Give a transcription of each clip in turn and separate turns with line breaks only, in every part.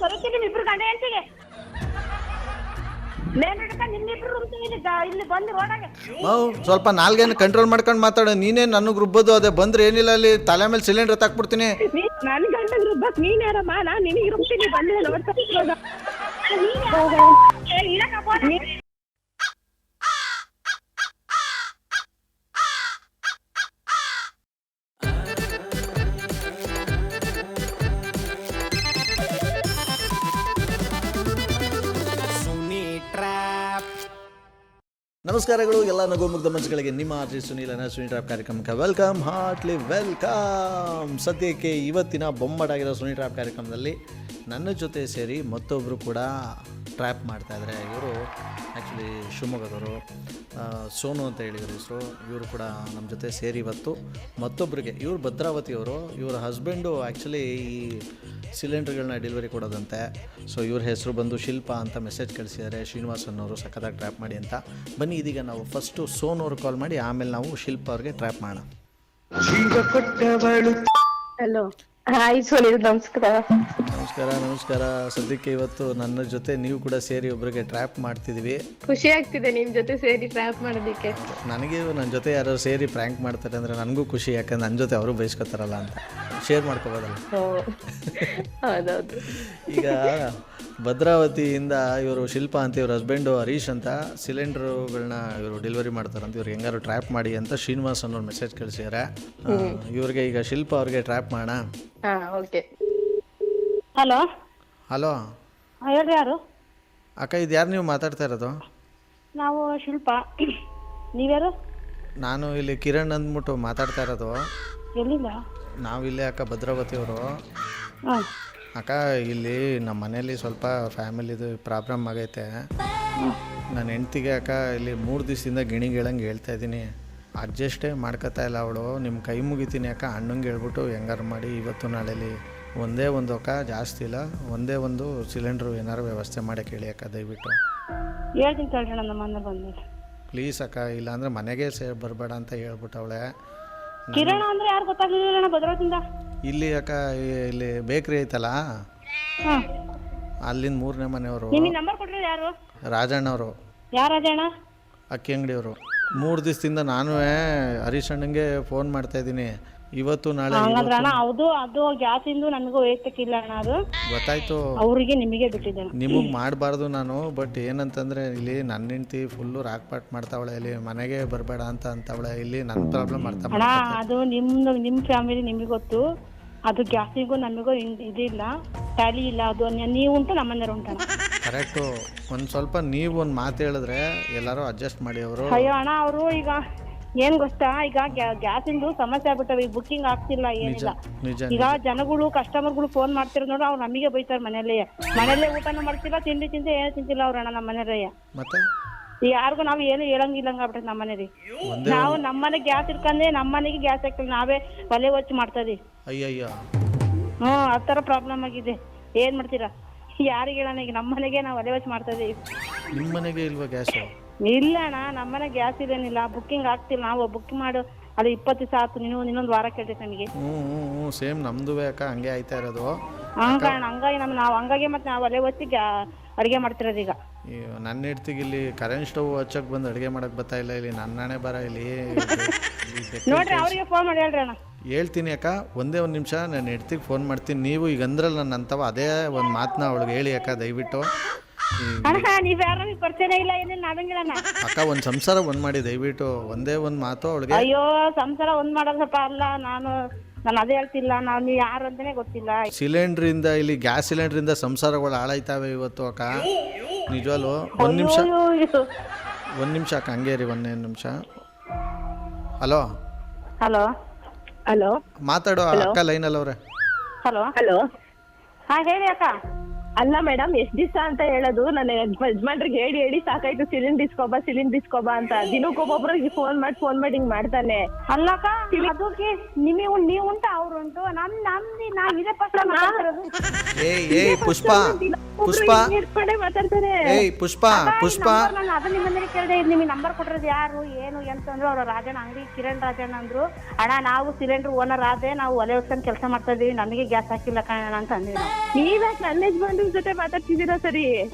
ಸೊರತಿ ನಿಮ್ಮಿಬ್ರು ಗಂಡ ಹೆಂಡತಿಗೆ ಮೇನ್ ಹಿಡ್ಕೊಂಡು ನಿಮ್ಮಿಬ್ರು ಇಲ್ಲಿ ಬಂದು ರೋಡಾಗೆ
ಸ್ವಲ್ಪ ನಾಲ್ಗೇನು ಕಂಟ್ರೋಲ್ ಮಾಡ್ಕೊಂಡು ಮಾತಾಡೋ. ನೀನೇ ನನಗೆ ರುಬ್ಬೋದು. ಅದೇ ಬಂದ್ರೆ ಏನಿಲ್ಲ, ಅಲ್ಲಿ ತಲೆ ಮೇಲೆ ಸಿಲಿಂಡರ್ ತಾಕ್ಬಿಡ್ತೀನಿ.
ನನ್ ಗಂಡ ರುಬ್ಬಕ್ ನೀನ್ ಯಾರಮ್ಮ? ನಾನ್ ನಿನಗೆ ರುಬ್ತೀನಿ ಬಂದು
ನಮಸ್ಕಾರಗಳು ಎಲ್ಲ ನಗು ಮುಗ್ಧ ಮನಸ್ಸುಗಳಿಗೆ. ನಿಮ್ಮ ಆರ್ಜಿ ಸುನೀಲನ ಸುನಿ ಟ್ರಾಪ್ ಕಾರ್ಯಕ್ರಮಕ್ಕೆ ವೆಲ್ಕಮ್, ಹಾರ್ಟ್ಲಿ ವೆಲ್ಕಮ್. ಸದ್ಯಕ್ಕೆ ಇವತ್ತಿನ ಬೊಮ್ಮಡಾಗಿರೋ ಸುನಿ ಟ್ರಾಪ್ ಕಾರ್ಯಕ್ರಮದಲ್ಲಿ ನನ್ನ ಜೊತೆ ಸೇರಿ ಮತ್ತೊಬ್ಬರು ಕೂಡ ಟ್ರ್ಯಾಪ್ ಮಾಡ್ತಾಯಿದ್ದಾರೆ. ಇವರು ಆ್ಯಕ್ಚುಲಿ ಶಿವಮೊಗ್ಗದವರು, ಸೋನು ಅಂತ ಹೇಳಿದ್ರು ಹೆಸರು. ಇವರು ಕೂಡ ನಮ್ಮ ಜೊತೆ ಸೇರಿ ಇವತ್ತು ಮತ್ತೊಬ್ಬರಿಗೆ, ಇವರು ಭದ್ರಾವತಿಯವರು, ಇವರ ಹಸ್ಬೆಂಡು ಆ್ಯಕ್ಚುಲಿ ಈ ಸಿಲಿಂಡರ್ಗಳನ್ನ ಡೆಲಿವರಿ ಕೊಡೋದಂತೆ. ಸೊ ಇವ್ರ ಹೆಸರು ಬಂದು ಶಿಲ್ಪ ಅಂತ ಮೆಸೇಜ್ ಕಳಿಸಿದ್ದಾರೆ. ಶ್ರೀನಿವಾಸ್ ಅನ್ನೋರು ಸಖತ್ತಾಗಿ ಟ್ರ್ಯಾಪ್ ಮಾಡಿ ಅಂತ. ಬನ್ನಿ ಇದೀಗ ನಾವು ಫಸ್ಟು ಸೋನು ಅವ್ರಿಗೆ ಕಾಲ್ ಮಾಡಿ ಆಮೇಲೆ ನಾವು ಶಿಲ್ಪ ಅವ್ರಿಗೆ ಟ್ರ್ಯಾಪ್ ಮಾಡೋಣ.
ಹಲೋ, ಹಾಯ್ ಸೋನಿ, ನಮಸ್ಕಾರ.
ನಮಸ್ಕಾರ. ಸದ್ಯಕ್ಕೆ ಇವತ್ತು ನನ್ನ ಜೊತೆ ನೀವು ಕೂಡ ಸೇರಿ ಒಬ್ಬರಿಗೆ ಟ್ರ್ಯಾಪ್ ಮಾಡ್ತಿದ್ದೀವಿ.
ಖುಷಿ ಆಗ್ತಿದೆ ನಿಮ್ ಜೊತೆ ಸೇರಿ ಟ್ರ್ಯಾಪ್ ಮಾಡೋದಕ್ಕೆ.
ನನಗೆ ನನ್ನ ಜೊತೆ ಯಾರು ಸೇರಿ ಪ್ರ್ಯಾಂಕ್ ಮಾಡ್ತಾರೆ ಅಂದರೆ ನನಗೂ ಖುಷಿ, ಯಾಕಂದ್ರೆ ನನ್ನ ಜೊತೆ ಅವರು ಬಯಸ್ಕೊತಾರಲ್ಲ ಅಂತ ಶೇರ್ ಮಾಡ್ಕೋಬೋದಲ್ಲ.
ಹೌದೌದು.
ಈಗ ಭದ್ರಾವತಿಯಿಂದ ಇವರು ಶಿಲ್ಪ ಅಂತ, ಇವ್ರ ಹಸ್ಬೆಂಡು ಹರೀಶ್ ಅಂತ ಸಿಲಿಂಡರ್ಗಳನ್ನ ಇವರು ಡೆಲಿವರಿ ಮಾಡ್ತಾರಂತ. ಇವ್ರಿಗೆ ಹೆಂಗಾರು ಟ್ರ್ಯಾಪ್ ಮಾಡಿ ಅಂತ ಶ್ರೀನಿವಾಸ್ ಅನ್ನೋರು ಮೆಸೇಜ್ ಕಳಿಸಿದ್ದಾರೆ. ಇವ್ರಿಗೆ ಈಗ ಶಿಲ್ಪ ಅವ್ರಿಗೆ ಟ್ರ್ಯಾಪ್ ಮಾಡೋಣ.
ಹಲೋ
ಹಲೋ,
ಹೇಳ್ರಿ, ಯಾರು?
ಅಕ್ಕ, ಇದು ಯಾರು ನೀವು ಮಾತಾಡ್ತಾ ಇರೋದು?
ನಾವು ಶಿಲ್ಪ. ನೀವ್ಯಾರು?
ನಾನು ಇಲ್ಲಿ ಕಿರಣ್ ಅಂದ್ಬಿಟ್ಟು ಮಾತಾಡ್ತಾ ಇರೋದು.
ಎಲ್ಲಿಂದ?
ನಾವಿಲ್ಲೇ ಅಕ್ಕ ಭದ್ರಾವತಿಯವರು. ಅಕ್ಕ, ಇಲ್ಲಿ ನಮ್ಮ ಮನೇಲಿ ಸ್ವಲ್ಪ ಫ್ಯಾಮಿಲಿದು ಪ್ರಾಬ್ಲಮ್ ಆಗೈತೆ. ನನ್ನ ಹೆಂಡ್ತಿಗೆ ಅಕ್ಕ ಇಲ್ಲಿ 3 ದಿವಸದಿಂದ ಗಿಣಿಗೇಳಂಗೆ ಹೇಳ್ತಾ ಇದ್ದೀನಿ, ಅಡ್ಜಸ್ಟೇ ಮಾಡ್ಕೊತಾ ಇಲ್ಲ ಅವಳು. ನಿಮ್ಮ ಕೈ ಮುಗಿತೀನಿ ಅಕ್ಕ, ಅಣ್ಣಂಗೆ ಹೇಳ್ಬಿಟ್ಟು ಹೆಂಗಾರು ಮಾಡಿ ಇವತ್ತು ನಾಳೆಲಿ ಒಂದೇ ಒಂದು ಅಕ್ಕ, ಜಾಸ್ತಿ ಇಲ್ಲ, ಒಂದೇ ಒಂದು ಸಿಲಿಂಡ್ರು ಏನಾರು ವ್ಯವಸ್ಥೆ ಮಾಡೋಕ್ಕೆ ಹೇಳಿ ಅಕ್ಕ ದಯವಿಟ್ಟು.
ಹೇಳ್ತೀನಿ ತಗೊಳ್ಳಿ, ನಮ್ಮ ಮನೆ ಬಂದು
ಪ್ಲೀಸ್ ಅಕ್ಕ, ಇಲ್ಲಾಂದರೆ ಮನೆಗೆ ಬರಬೇಡ ಅಂತ ಹೇಳ್ಬಿಟ್ಟವಳೆ.
ಕಿರಣ ಅಂದ್ರೆ ಯಾರು ಗೊತ್ತಾಗ್ಲಿಲ್ಲ ಭದ್ರಾವತಿಯಿಂದ.
ಇಲ್ಲಿ ಅಕ್ಕ, ಇಲ್ಲಿ ಬೇಕ್ರಿ ಐತಲ್ಲ, ಅಲ್ಲಿಂದ 3ನೇ ಮನೆಯವರು.
ನಿಮಗೆ ನಂಬರ್ ಕೊಟ್ಟರು ಯಾರು?
ರಾಜಣ್ಣವರು.
ಯಾರು ರಾಜಣ್ಣ?
ಅಕ್ಕಿ ಅಂಗಡಿಯವರು. 3 ದಿವಸದಿಂದ ನಾನು ಹರೀಶ್ ಅಣ್ಣಂಗೆ ಫೋನ್ ಮಾಡ್ತಾ ಇದ್ದೀನಿ, ಇವತ್ತು ನಾಳೆ.
ಹೌದು, ಅದು ಗ್ಯಾಸ್ ಇಂದು ನನಗೂ ವೈಯಕ್ತಿಕಿಲ್ಲ ಅಣ್ಣ, ಅದು
ಗೊತ್ತಾಯ್ತು.
ಅವ್ರಿಗೆ ನಿಮಗೆ ಬಿಟ್ಟಿದ್ದೇನೆ.
ನಿಮಗೆ ಮಾಡಬಾರ್ದು ನಾನು. ಬಟ್ ಏನಂತಂದ್ರೆ ಇಲ್ಲಿ ನನ್ನ ಹೆಂಡತಿ ಫುಲ್ಲು ರಾಕ್ಪಾಟ್ ಮಾಡ್ತಾವಳೆ, ಇಲ್ಲಿ ಮನೆಗೆ ಬರಬೇಡ ಅಂತ ಅಂತವಳೆ. ಇಲ್ಲಿ ನನ್ನ ಪ್ರಾಬ್ಲಮ್ ಮಾಡ್ತಾ
ಅಣ್ಣ, ಅದು ನಿಮ್ಮ ಫ್ಯಾಮಿಲಿ ನಿಮಗೆ ಗೊತ್ತು. ಅದು ಗ್ಯಾಸಿಗೂ ನಮಗೂ ಇದಿಲ್ಲ, ಟ್ಯಾಲಿ ಇಲ್ಲ. ಅದು ನೀವು ಉಂಟು, ನಮ್ಮನೆಯವರು ಉಂಟು.
ಕರೆಕ್ಟು. ಒಂದು ಸ್ವಲ್ಪ ನೀವು ಒಂದು ಮಾತು ಹೇಳಿದ್ರೆ ಎಲ್ಲರೂ ಅಡ್ಜಸ್ಟ್ ಮಾಡಿ. ಅವರು
ಅಯ್ಯೋ ಅಣ್ಣ, ಅವರು ಈಗ ಏನ್ ಗೊತ್ತಾ, ಈಗ ಗ್ಯಾಸ್ ಇಂದು ಸಮಸ್ಯೆ ಆಗ್ಬಿಟ್ಟವೆ. ಈಗ ಬುಕ್ಕಿಂಗ್ ಆಗ್ತಿಲ್ಲ, ಏನಿಲ್ಲ. ಈಗ ಜನಗಳು ಕಸ್ಟಮರ್ಗಳು ಫೋನ್ ಮಾಡ್ತಿರೋ ನೋಡ್ರಿ, ಅವ್ರು ನಮಗೆ ಬೈತಾರೆ. ಮನೆಯಲ್ಲೇ ಊಟನೂ ಮಾಡ್ತಿಲ್ಲ, ತಿಂಡಿ ಏನು ತಿಂತಿಲ್ಲ ಅವ್ರಣ್ಣ ನಮ್ಮ ಮನೆಯವ್ರಯ್ಯ.
ಮತ್ತೆ
ಯಾರಿಗೂ ನಾವು ಏನು ಹೇಳಂಗಿಲ್ಲಂಗ ಆಗ್ಬಿಟ್ಟೆ ನಮ್ಮ ಮನೇಲಿ. ನಾವು ನಮ್ಮನೆ ಗ್ಯಾಸ್ ಇಟ್ಕೊಂಡೆ, ನಮ್ಮನೆಗೆ ಗ್ಯಾಸ್ ಹಾಕಿಲ್ಲ, ನಾವೇ ಒಲೆ ಹೊಚ್ಚಿ ಮಾಡ್ತದಿ.
ಅಯ್ಯಯ್ಯ,
ಆ ತರ ಪ್ರಾಬ್ಲಮ್ ಆಗಿದೆ. ಏನ್ ಮಾಡ್ತೀರಾ? ಯಾರಿಗೆ ಹೇಳೋಣ? ಈಗ ನಮ್ಮನೆಗೆ ನಾವು ಒಲೆ ಹೊಚ್ಚಿ ಮಾಡ್ತಾ ಇದೀವಿ.
ನಿಮ್ಮ ಮನೆಗೆ ಇಲ್ವಾ ಗ್ಯಾಸ್?
ಇಲ್ಲ ಅಣ್ಣ, ನಮ್ಮನೆ ಗ್ಯಾಸ್ ಇದೇನಿಲ್ಲ, ಬುಕ್ಕಿಂಗ್ ಆಗ್ತಿಲ್ಲ. ನಾವು ಬುಕ್ ಮಾಡು, ಅದು 20 ದಿವಸ ಆಯ್ತು. ಇನ್ನೊಂದು ವಾರ ಕೇಳ್ತೈತೆ ನಮಗೆ.
ಸೇಮ್ ನಮ್ದು ಅಕ್ಕ, ಹಂಗೆ ಆಯ್ತಾ ಇರೋದು.
ಹಂಗಾಗಿ ಮತ್ತೆ ನಾವು ಒಲೆ ಹೊಚ್ಚಿ ಅಡಿಗೆ ಮಾಡ್ತಿರೋದು. ಈಗ
ನನ್ನ ಹೆಂಡ್ತಿಗೆ ಇಲ್ಲಿ ಕರೆಂಟ್ ಸ್ಟವ್ ಹಚ್ಚಕ್ ಬಂದು ಅಡುಗೆ ಮಾಡಕ್ ಬರ್ತಾ ಇಲ್ಲ. ಇಲ್ಲಿ ನನ್ನಣೆ ಬರ ಇಲ್ಲಿ
ನೋಡ್ರಿ, ಅವ್ರಿಗೆ ಫೋನ್ ಮಾಡಿ ಹೇಳ್ರಿ ಅಣ್ಣ.
ಹೇಳ್ತೀನಿ ಅಕ್ಕ, ಒಂದೇ ಒಂದು ನಿಮಿಷ. ನನ್ನ ಹೆಂಡ್ತಿಗೆ ಫೋನ್ ಮಾಡ್ತೀನಿ. ನೀವು ಈಗ ಅಂದ್ರಲ್ಲ ನನ್ನ ಅಂತವ, ಅದೇ ಒಂದು ಮಾತನ್ನ ಅವಳಿಗೆ ಹೇಳಿ ಅಕ್ಕ ದಯವಿಟ್ಟು.
ನೀವ್ ಯಾರು ಪರಿಚಯ ಇಲ್ಲ, ಏನೇನು ನಾವಂಗಿಲ್ಲ
ಅಕ್ಕ. ಒಂದು ಸಂಸಾರ ಒಂದ್ ಮಾಡಿ ದಯವಿಟ್ಟು, ಒಂದೇ ಒಂದು ಮಾತು ಅವಳಿಗೆ.
ಅಯ್ಯೋ, ಸಂಸಾರ ಒಂದ್ ಮಾಡೋದಪ್ಪ ಅಲ್ಲ. ನಾನು ಅದೇ ಹೇಳ್ತಿಲ್ಲ, ನೀವು ಯಾರು ಅಂತಾನೆ ಗೊತ್ತಿಲ್ಲ.
ಸಿಲಿಂಡ್ರಿಂದ, ಇಲ್ಲಿ ಗ್ಯಾಸ್ ಸಿಲಿಂಡ್ರಿಂದ ಸಂಸಾರಗಳು ಹಾಳಾಯ್ತಾವೆ ಇವತ್ತು ಅಕ್ಕ, ನಿಜವಲ್ಲೂ. ಒಂದು ನಿಮಿಷ ಅಕ್ಕ, ಹಂಗೆ ರೀ, ಒಂದೇ ನಿಮಿಷ. ಹಲೋ
ಹಲೋ ಹಲೋ,
ಮಾತಾಡೋ ಅಕ್ಕ, ಲೈನಲ್ಲಿ ಅವ್ರೆ.
ಹಲೋ ಹಲೋ, ಹಾ ಹೇಳಿ ಅಕ್ಕ.
ಅಲ್ಲ ಮೇಡಮ್ ಎಷ್ಟ್ ದಿವಸ ಅಂತ ಹೇಳೋದು, ನನ್ನ ಯಜಮಾನ್ರಿಗೆ ಹೇಳಿ ಸಾಕಾಯ್ತು, ಸಿಲಿಂಡರ್ ಇಸ್ಕೊಬಾ ಅಂತ. ದಿನಕ್ಕೊಬ್ಬೊಬ್ರಿಗೆ ಫೋನ್ ಮಾಡಿ ಹಿಂಗ್ ಮಾಡ್ತಾನೆ.
ಅಲ್ಲಕ್ಕ ಅದಕ್ಕೆ ನೀವು ಉಂಟ ಅವ್ರು ಉಂಟು ನಾವ್ ಇದೇ ಫಸ್ಟ್ ಮಾತಾಡ್ತಿರೋದು.
ಏಯ್ ಪುಷ್ಪ
ಮಾತಾಡ್ತಾರೆ.
ಏಯ್ ಪುಷ್ಪ
ನಾನು ಅದನ್ನ ನಿಮ್ಮಂದ್ರೆ ಕೇಳಿದೆ, ನಿಮಗೆ ನಂಬರ್ ಕೊಟ್ಟಿರೋದು ಯಾರು ಏನು ಅಂತಂದ್ರು. ಅವ್ರ ರಾಜಣ್ಣ ಅಂಗಡಿ ಕಿರಣ್ ರಾಜಣ್ಣ ಅಂದ್ರು. ಅಣ್ಣ ನಾವು ಸಿಲಿಂಡರ್ ಓನರ್ ಆದ್ರೆ ನಾವು ಒಲೆ ಹೊತ್ಕೊಂಡು ಕೆಲಸ ಮಾಡ್ತಾ ಇದೀವಿ, ನಮಗೆ ಗ್ಯಾಸ್ ಹಾಕಿಲ್ಲ ಕಣ ಅಂತ ಅಂದಿವಿ.
ನೀವ್ಯಾಕೆ ನನ್ನ ಯಜಮಾನ್ರ ಜೊತೆ ಮಾತಾಡ್ತಿದ್ದೀರಾ? ಸರಿ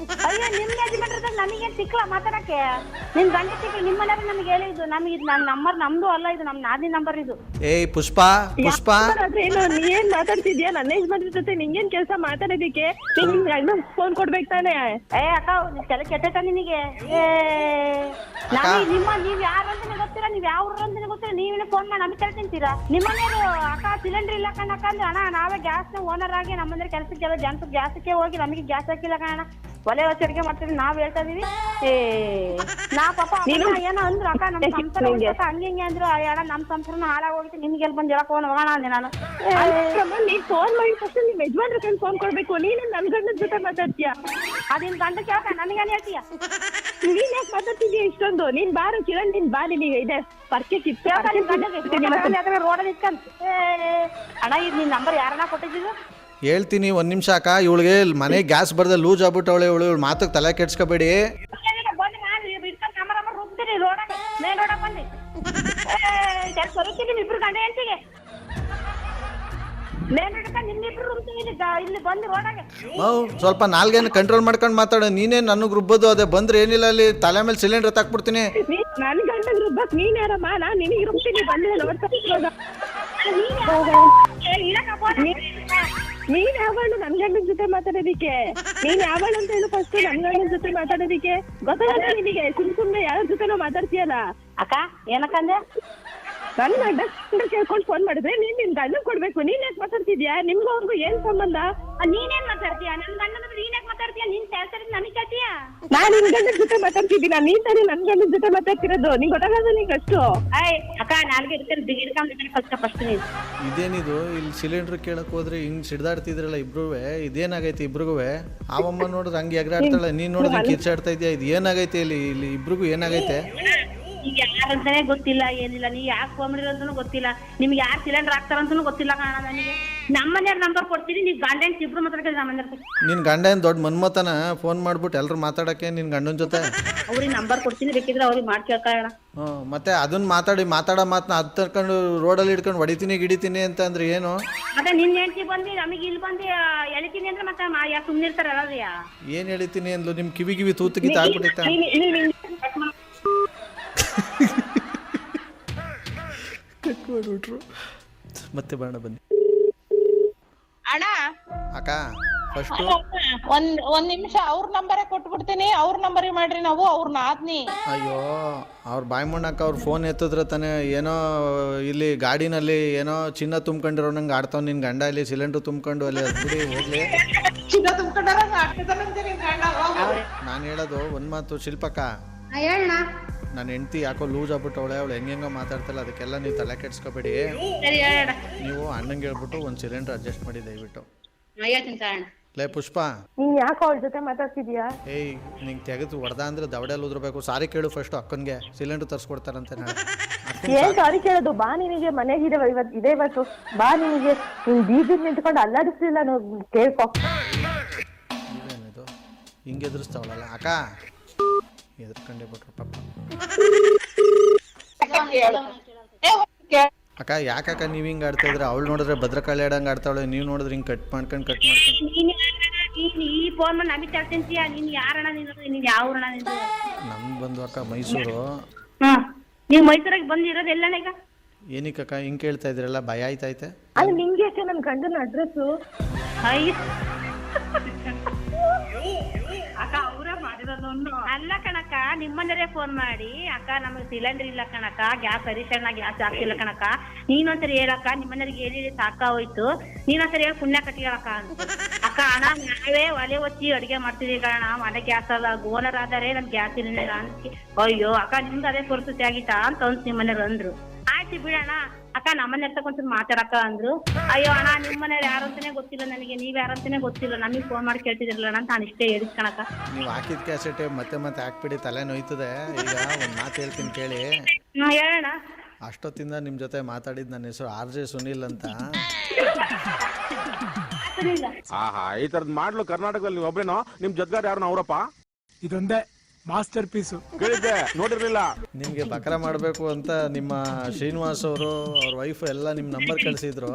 ಅಯ್ಯೋ ನಿಮ್ ಯಜಮಾನ್ರದ ನನಗೇನ್ ಸಿಕ್ಕಲ್ಲ ಮಾತಾಡಕ್ಕೆ. ನಿಮ್ ಗಂಡ ಸಿಕ್ಕಿ ನಿಮ್ಮ ಮನೆಯವ್ರು ನಮ್ಗೆ ಹೇಳಿದ್ದು. ನಮ್ಗೆ ಇದು ನನ್ನ ನಂಬರ್ ನಮ್ದು ಅಲ್ಲ, ಇದು ನಮ್ ನಾದಿನ ನಂಬರ್ ಇದು.
ಏಯ್ ಪುಷ್ಪ
ಏನು ನೀ ಏನ್ ಮಾತಾಡ್ತಿದ್ಯಾ? ನನ್ನ ಯಜಮಾನ್ರ ಜೊತೆ ನಿಂಗೇನ್ ಕೆಲಸ ಮಾತಾಡೋದಿಕ್ಕೆ? ನಿನ್ ಗಂಡ ಫೋನ್ ಕೊಡ್ಬೇಕು ತಾನೆ.
ಅಕ್ಕ ತಲೆ ಕೆಟ್ಟ ನಿನಗೆ. ನೀವ್ ಯಾರು ಅಂತಾನೆ ಗೊತ್ತಿಲ್ಲ, ನೀವ್ ಯಾವ ಊರು ಅಂತಾನೆ ಗೊತ್ತಿಲ್ಲ, ನೀವೇನೆ ಫೋನ್ ಮಾಡಿ ನಮಗೆ ತಲೆ ತಿಂತೀರಾ? ನಿಮ್ಮನೆಯವರು ಅಕ್ಕ ಸಿಲಿಂಡರ್ ಇಲ್ಲ ಕಣಕ್ಕ ಅಂದ್ರೆ, ಅಣ್ಣ ನಾವೇ ಗ್ಯಾಸ್ ಓನರ್ ಆಗಿ ನಮ್ಮಂದ್ರೆ ಕೆಲಸಕ್ಕೆ ಜನಕ್ಕೆ ಗ್ಯಾಸಕ್ಕೆ ಹೋಗಿ ನಮಗೆ ಗ್ಯಾಸ್ ಹಾಕಿಲ್ಲ ಕಣ, ಒಲೆ ಅಡಿಗೆ ಮಾಡ್ತೀವಿ ನಾವ್ ಹೇಳ್ತಾ ಇದೀವಿ. ನಾ ಪಾಪ ಏನೋ ಅಂದ್ರು ಅಕ್ಕ ನಮ್ ಸಂಸಾರ ಹಂಗೆ ಅಂದ್ರು. ಅಣ್ಣ ನಮ್ ಸಂಸಾರನ ಹಾಳಾಗಿ ಹೋಗಿತ್ತು, ನಿಮ್ಗೆ ಎಲ್ಲಿ ಬಂದು ಹೇಳಕ್ ಹೋಗೋಣ ಅಂದೆ ನಾನು.
ನೀನ್ ಫೋನ್ ಮಾಡಿದ ತಕ್ಷಣ ನಿಮ್ ಯಜಮಾನ್ರ ಕೈಲಿ ಫೋನ್ ಕೊಡ್ಬೇಕು. ನೀನು ನನ್ ಗಂಡನ ಜೊತೆ ಮಾತಾಡ್ತೀಯ?
ಅದಿನ್ ಗಂಡಕ್ಕೆ ಯಾಕ ನನಗೇನ್ ಹೇಳ್ತೀಯ?
ನೀನ್ ಯಾಕೆ ಮಾತಾಡ್ತಿದ್ಯಾ ಇಷ್ಟೊಂದು? ನೀನ್ ಬಾರು ಕಿರಣ್, ನೀನ್ ಬಾ, ನಿನಗೆ ಇದೆ ಪರ್ಕೆ ಕಿತ್ತು
ರೋಡಲ್ಲಿ ಇಟ್ಕಂತ. ಅಣ್ಣ ಇದು ನಿನ್ ನಂಬರ್ ಯಾರನ್ನ ಕೊಟ್ಟಿದ್ದು?
ಹೇಳ್ತೀನಿ ಒಂದ್ ನಿಮಿಷ ಅಕ್ಕ. ಇವಳಿಗೆ ಮನೆ ಗ್ಯಾಸ್ ಬರ್ದೆ ಲೂಸ್ ಆಗ್ಬಿಟ್ಟವಳೆ. ಇವಳು ಮಾತಕ್ಕೆ ತಲೆ ಕೆಡ್ಸ್ಕೊಬೇಡಿ.
ಮೇನ್ ರೋಡಾಗ ಬಂದಿ ಬರುತ್ತೀನಿ ಇಬ್ರು ಗಂಡ ಹೆಂಡತಿಗೆ. ಮೇನ್ ರೋಡಕ್ಕ ನಿಮ್ಮಿಬ್ರು ಇಲ್ಲಿ ಬಂದು ರೋಡಾಗೆ.
ಸ್ವಲ್ಪ ನಾಲ್ಗೇನು ಕಂಟ್ರೋಲ್ ಮಾಡ್ಕೊಂಡು ಮಾತಾಡೋ. ನೀನೇ ನನಗೆ ರುಬ್ಬೋದು. ಅದೇ ಬಂದ್ರೆ ಏನಿಲ್ಲ, ಅಲ್ಲಿ ತಲೆ ಮೇಲೆ ಸಿಲಿಂಡರ್ ತಾಕ್ಬಿಡ್ತೀನಿ.
ನನ್ ಗಂಡಗ್ ರುಬ್ಬಕ್ ನೀನ್ ಯಾರಮ್ಮ? ನಾನ್ ನಿನಗೆ ರುಬ್ತೀನಿ, ಬಂದ್ರೆ ನೋಡ್ತಾ. ನೀನ್ ಯಾವಳು ನನ್ ಗಂಡನ ಜೊತೆ ಮಾತಾಡೋದಿಕ್ಕೆ? ನೀನ್ ಯಾವಳು ಅಂತ ಹೇಳು ಫಸ್ಟ್. ನನ್ ಗಂಡನ ಜೊತೆ ಮಾತಾಡೋದಿಕ್ಕೆ ಗೊತ್ತಾಗಲ್ಲ ನಿನಗೆ? ಸುಮ್ನೆ ಯಾರ ಜೊತೆನೋ ಮಾತಾಡ್ತೀಯಲ್ಲ.
ಅಕ್ಕ ಏನಕ್ಕಂದೆ?
ನನ್ ಗಂಡ ಕೇಳ್ಕೊಂಡು ಫೋನ್ ಮಾಡಿದ್ರೆ ನೀನ್ ನಿನ್ ಗಂಡ ಕೊಡ್ಬೇಕು. ನೀನ್ ಯಾಕೆ ಮಾತಾಡ್ತಿದ್ಯಾ? ನಿಮ್ಗೂ ಅವ್ರಿಗೂ ಏನ್ ಸಂಬಂಧ?
ನೀನೇನ್ ಮಾತಾಡ್ತೀಯ? ನನ್ ಗಂಡನ ನೀನ್ ಯಾಕೆ ಮಾತಾಡ್ತೀಯ? ನೀನ್ ಕೇಳ್ತಾರೆ ನನಗ್ ಕೇಳ್ತೀಯ?
ನಾನ್ ನಿನ್ ಗಂಡನ ಜೊತೆ ಮಾತಾಡ್ತಿದ್ದೀನ, ನೀನ್ ತಾನೇ ನನ್ ಗಂಡನ ಜೊತೆ ಮಾತಾಡ್ತಿರೋದು. ನಿಂಗ್ ಗೊತ್ತಾಗಲ್ಲ ನಿಂಗೆ ಅಷ್ಟು?
ಅಕ್ಕ ನಾಲ್ಗೆ ಇಡ್ಕೊಂಡು ಫಸ್ಟ್ ನೀನು
ಇದೇನಿದು? ಇಲ್ಲಿ ಸಿಲಿಂಡರ್ ಕೇಳಕ್ ಹೋದ್ರೆ ಹಿಂಗ್ ಸಿಡ್ದಾಡ್ತಿದ್ರಲ್ಲ ಇಬ್ರು. ಇದೇನಾಗೈತಿ ಇಬ್ರಿಗೂ? ಆವಮ್ಮ ನೋಡಿದ್ರೆ ಹಂಗೆ ಎಗರಾಡ್ತಾಳೆ, ನೀನ್ ನೋಡಿದ್ರೆ ಕಿರ್ಚಾಡ್ತಾ ಇದೆಯಾ? ಇದು ಏನಾಗೈತೆ ಇಲ್ಲಿ ಇಬ್ರಿಗೂ ಏನಾಗೈತೆ?
ಈಗ ಯಾರಂತಾನೆ ಗೊತ್ತಿಲ್ಲ, ಏನಿಲ್ಲ. ನೀವ್ ಯಾಕೆ ಫೋನ್ ಮಾಡಿರೋಂತಾನು ಗೊತ್ತಿಲ್ಲ, ನಿಮ್ಗೆ ಯಾರು ಸಿಲಿಂಡರ್ ಹಾಕ್ತಾರಂತಾನು ಗೊತ್ತಿಲ್ಲ ಕಾಣ. ನನಗೆ ನಮ್ಮನೆಯವ್ರ ನಂಬರ್ ಕೊಡ್ತೀನಿ, ನೀವು ಗಂಡ ಹೆಂಡ್ತಿ ಇಬ್ರು ಮಾತಾಡ್ತೀವಿ. ನಮ್ಮನೆಯವ್ರ
ನಿನ್ ಗಂಡ ಏನ್ ದೊಡ್ಡ ಮನ್ಮತನ ಫೋನ್ ಮಾಡ್ಬಿಟ್ಟು ಎಲ್ರು ಮಾತಾಡಕ್ಕೆ ನಿನ್ ಗಂಡನ ಜೊತೆ?
ಅವ್ರಿಗೆ ನಂಬರ್ ಕೊಡ್ತೀನಿ, ಬೇಕಿದ್ರೆ ಅವ್ರಿಗೆ ಮಾಡಿ ಕೇಳ್ಕೊಳ್ಳೋಣ.
ಮತ್ತೆ ಅದನ್ನ ಮಾತಾಡೋ ಮಾತನ್ನ ಅದ್ ತರ್ಕೊಂಡು ರೋಡಲ್ಲಿ ಇಟ್ಕೊಂಡು ಹೊಡಿತೀನಿ ಗಿಡಿತೀನಿ ಅಂತ ಅಂದ್ರೆ ಏನು?
ಮತ್ತೆ ನಿನ್ ಹೆಂಡ್ತಿ ಬಂದು ನಮಗೆ ಇಲ್ಲಿ ಬಂದು ಎಳಿತೀನಿ ಅಂದ್ರೆ ಮತ್ತೆ ಯಾಕೆ ಸುಮ್ಮನೆ ಇರ್ತಾರೆ ಅಲ್ಲದೆಯಾ?
ಏನ್ ಎಳಿತೀನಿ ಅಂದ್ಲು? ನಿಮ್ ಕಿವಿ ತೂತಿಗೆ ತಾಗ್ಬಿಟ್ಟಿತ್ತ? ಮತ್ತೆ ಬಾಣ ಬನ್ನಿ
ಅಣ್ಣ.
ಅಕ್ಕ ಫಸ್ಟ್
ಒಂದ್ ನಿಮಿಷ ಅವ್ರ ನಂಬರೇ ಕೊಟ್ಬಿಡ್ತೀನಿ, ಅವ್ರ ನಂಬರಿಗೆ ಮಾಡ್ರಿ. ನಾವು ಅವ್ರ ನಾದ್ನಿ.
ಅಯ್ಯೋ ಅವ್ರ ಬಾಯ್ ಮಣ್ಣಕ್ಕ ಅವ್ರ ಫೋನ್ ಎತ್ತಿದ್ರೆ ತಾನೆ ಏನೋ ಇಲ್ಲಿ ಗಾಡಿನಲ್ಲಿ ಏನೋ ಚಿನ್ನ ತುಂಬ್ಕೊಂಡಿರೋ ನಂಗೆ ಆಡ್ತಾವ್. ನಿನ್ ಗಂಡ ಇಲ್ಲಿ ಸಿಲಿಂಡರ್ ತುಂಬ್ಕೊಂಡು ಅಲ್ಲಿ ಬಿಡಿ ಹೋಗ್ಲಿ. ನಾನು ಹೇಳೋದು ಒಂದ್ ಮಾತು ಶಿಲ್ಪಕ್ಕ, ನನ್ನ ಹೆಂಡತಿ ಯಾಕೋ ಲೂಸ್ ಆಗ್ಬಿಟ್ಟವಳೆ, ಅವಳು ಹೆಂಗೆಂಗೋ ಮಾತಾಡ್ತಲ್ಲ, ಅದಕ್ಕೆಲ್ಲ ನೀವು ತಲೆ ಕೆಡ್ಸ್ಕೊಬೇಡಿ. ನೀವು ಅಣ್ಣಂಗೆ ಹೇಳ್ಬಿಟ್ಟು ಒಂದು ಸಿಲಿಂಡರ್ ಅಡ್ಜಸ್ಟ್ ಮಾಡಿ ದಯವಿಟ್ಟು. ಲೇ ಪುಷ್ಪ,
ನೀನ್ ಯಾಕೆ ಅವಳ ಜೊತೆ ಮಾತಾಡ್ತಿದ್ಯಾ?
ಏಯ್ ನಿಂಗೆ ತೆಗೆದು ಹೊಡೆದ ಅಂದ್ರೆ ದವಡೆಯಲ್ಲಿ ಉದ್ರಬೇಕು. ಸಾರಿ ಕೇಳು ಫಸ್ಟ್ ಅಕ್ಕನ್ಗೆ, ಸಿಲಿಂಡರ್ ತರಿಸ್ಕೊಡ್ತಾರಂತೆ ನಾಳೆ.
ಏನ್ ಸಾರಿ ಕೇಳೋದು? ಬಾ, ನಿನಗೆ ಮನೆಗಿದೆ ಇವತ್ತು ಬಾ. ನಿನಗೆ ನಿನ್ ಬೀದಿಗೆ ನಿಂತ್ಕೊಂಡು ಅಲ್ಲಾಡಿಸ್ಲಿಲ್ಲ, ಕೇಳ್ಕೊ.
ಇದೇನಿದು ಹಿಂಗೆ ಎದುರಿಸ್ತಾವಳಲ್ಲ ಅಕ್ಕ? ಎದುರ್ಕೊಂಡೇ ಬಿಟ್ರು ಪಾಪ. ಅಕ್ಕ ಯಾಕಕ್ಕ ನೀವು ಹಿಂಗೆ ಆಡ್ತಾ ಇದ್ರೆ? ಅವಳು ನೋಡಿದ್ರೆ ಭದ್ರಕಾಳಿ ಆಡಂಗೆ ಆಡ್ತಾವಳೆ, ನೀವು ನೋಡಿದ್ರೆ ಹಿಂಗೆ ಕಟ್ ಮಾಡ್ಕೊಂಡು
ಈ ಫೋನ್ ಮಾಡಿ ನಮಗೆ ಕೇಳ್ತಿಂತೀಯ? ನೀನ್ ಯಾರಣ್ಣ? ನೀನ್ ಯಾವ ಅಣ್ಣ?
ನಮ್ದು ಬಂದು ಅಕ್ಕ ಮೈಸೂರು.
ನೀವು ಮೈಸೂರಿಗೆ ಬಂದಿರೋದು ಎಲ್ಲಣ್ಣ ಈಗ?
ಏನಕ್ಕಕ್ಕ ಹಿಂಗೆ ಕೇಳ್ತಾ ಇದ್ರಲ್ಲ, ಭಯ ಆಯ್ತೈತೆ?
ಅದು ನಿಂಗೆ ಯಾಕೆ ನನ್ನ ಗಂಡನ ಅಡ್ರೆಸ್ಸು?
ಅಕ್ಕ ಅವ್ರ ಮಾಡಿರೋದು ಅಲ್ಲ ಕಣಕ್ಕ. ನಿಮ್ಮಂದ್ರೆ ಫೋನ್ ಮಾಡಿ ಅಕ್ಕ ನಮಗೆ ಸಿಲಿಂಡರ್ ಇಲ್ಲ ಕಣಕ್ಕ, ಗ್ಯಾಸ್ ಹರಿಶಣ್ಣ ಗ್ಯಾಸ್ ಆಗ್ತಿಲ್ಲ ಕಣಕ್ಕ, ನೀನೊಂದ್ಸರಿ ಹೇಳಕ್ಕ, ನಿಮ್ಮನೆಯವ್ರಿಗೆ ಹೇಳಿ ಸಾಕಾಗೋಯ್ತು, ನೀನೊಂದ್ಸರಿ ಹೇಳಿ ಪುಣ್ಯ ಕಟ್ಟಿಗಳಕ್ಕ ಅಂತ. ಅಕ್ಕ ಅಣ್ಣ ನಾವೇ ಒಲೆ ಹೊಚ್ಚಿ ಅಡುಗೆ ಮಾಡ್ತಿದೀವಿ ಕಣ, ಮನೆ ಗ್ಯಾಸ್ ಅಲ್ಲ, ಓನರ್ ಆದರೆ ನನ್ ಗ್ಯಾಸ್ ಇಲ್ಲ ಅಂತ. ಅಯ್ಯೋ ಅಕ್ಕ ನಿಮ್ದು ಅದೇ ಪರಿಸ್ಥಿತಿ ಆಗಿತ್ತಾ ಅಂತ ನಿಮ್ಮನೆಯವ್ರು ಅಂದ್ರು. ಆಯ್ತು ಬಿಡೋಣ. ಅಕ್ಕ ನಮ್ಮನೆ ಹತ್ರ ಒಂಚೂರು ಮಾತಾಡಕ್ಕ ಅಂದ್ರು. ಅಯ್ಯೋ ಅಣ್ಣ ನಿಮ್ಮ ಮನೇಲಿ ಯಾರು ಅಂತಾನೆ ಗೊತ್ತಿಲ್ಲ ನನಗೆ, ನೀವ್ ಯಾರು ಅಂತಾನೆ ಗೊತ್ತಿಲ್ಲ, ನಮಗೆ ಫೋನ್ ಮಾಡಿ ಕೇಳ್ತಿದಿರಲ್ಲ ಅಂತ ನಾನು ಇಷ್ಟೇ ಹೇಳಿಸ್ಕಣಕ್ಕ.
ನೀವು ಹಾಕಿದ ಕ್ಯಾಸೆಟ್ ಮತ್ತೆ ಮತ್ತೆ ಹಾಕ್ಬಿಡಿ, ತಲೆ ನೋಯ್ತದೆ. ಈಗ ಒಂದು ಮಾತು ಹೇಳ್ತೀನಿ ಕೇಳಿ.
ಹೇಳೋಣ.
ಅಷ್ಟೊತ್ತಿಂದ ನಿಮ್ಮ ಜೊತೆ ಮಾತಾಡಿದ್ದು ನನ್ನ ಹೆಸರು RJ ಸುನೀಲ್ ಅಂತ.
ಆಹಾ, ಈ ತರದ್ ಮಾಡ್ಲು ಕರ್ನಾಟಕದಲ್ಲಿ ನೀವು ಒಬ್ರೇನೋ? ನಿಮ್ ಜೊತೆಗಾರ ಯಾರು ಅವರಪ್ಪ?
ಇದೊಂದೇ ಮಾಸ್ಟರ್ ಪೀಸು.
ಕೇಳಿದ್ದೆ, ನೋಡಿರ್ಲಿಲ್ಲ.
ನಿಮಗೆ ಬಕರ ಮಾಡಬೇಕು ಅಂತ ನಿಮ್ಮ ಶ್ರೀನಿವಾಸ್ ಅವರು ಅವ್ರ ವೈಫ್ ಎಲ್ಲ ನಿಮ್ಮ ನಂಬರ್ ಕಳಿಸಿದ್ರು,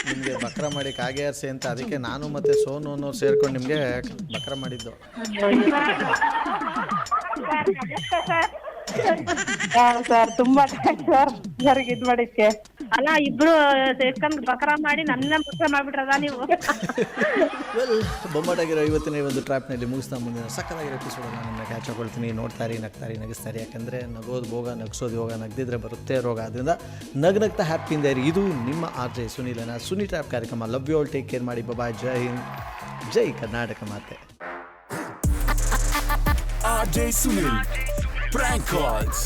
ನಿಮಗೆ ಬಕರ ಮಾಡಿ ಕಾಗೆ ಆರಿಸಿ ಅಂತ. ಅದಕ್ಕೆ ನಾನು ಮತ್ತು ಸೋನು ಅನ್ನೋರು ಸೇರ್ಕೊಂಡು ನಿಮಗೆ ಬಕರ ಮಾಡಿದ್ದು.
ಸರ್ ತುಂಬಾ ಸರ್ ಸರಿಗೆ ಇದ್ ಮಾಡಿದ್ಕೆ.
ಅಲ್ಲ ಇಬ್ರು ಸೇರ್ಕೊಂಡ್ ಬಕರ ಮಾಡಿ ನನ್ನ ಬಕರ ಮಾಡ್ಬಿಟ್ರದ ನೀವು.
ವೆಲ್, ಬೊಂಬಾಟಾಗಿರೋ ಇವತ್ತಿನ ಒಂದು ಟ್ರ್ಯಾಪ್ನಲ್ಲಿ ಮುಗಿಸ್ತಾ ಮುಂದಿನ ಸಕ್ಕತ್ತಾಗಿರೋ ಎಪಿಸೋಡನ್ನು ನಿಮ್ಮನ್ನ ಕ್ಯಾಚ್ ಹಾಕೊಳ್ತೀನಿ. ನೋಡ್ತಾರಿ, ನಗ್ತಾರಿ, ನಗಿಸ್ತಾರಿ. ಯಾಕಂದರೆ ನಗೋದು ಭೋಗ, ನಗಿಸೋದು ಯೋಗ, ನಗ್ದಿದ್ರೆ ಬರುತ್ತೆ ರೋಗ. ಆದ್ದರಿಂದ ನಗ್ನಗ್ತಾ ಹ್ಯಾಪಿಯಿಂದ ಇರಿ. ಇದು ನಿಮ್ಮ RJ ಸುನೀಲನ ಸುನಿ ಟ್ರ್ಯಾಪ್ ಕಾರ್ಯಕ್ರಮ. Love you all, take care ಮಾಡಿ. ಬಾಯ್, ಜೈ ಹಿಂದ್, ಜೈ ಕರ್ನಾಟಕ ಮಾತೆ.
RJ Sunil Prank Calls.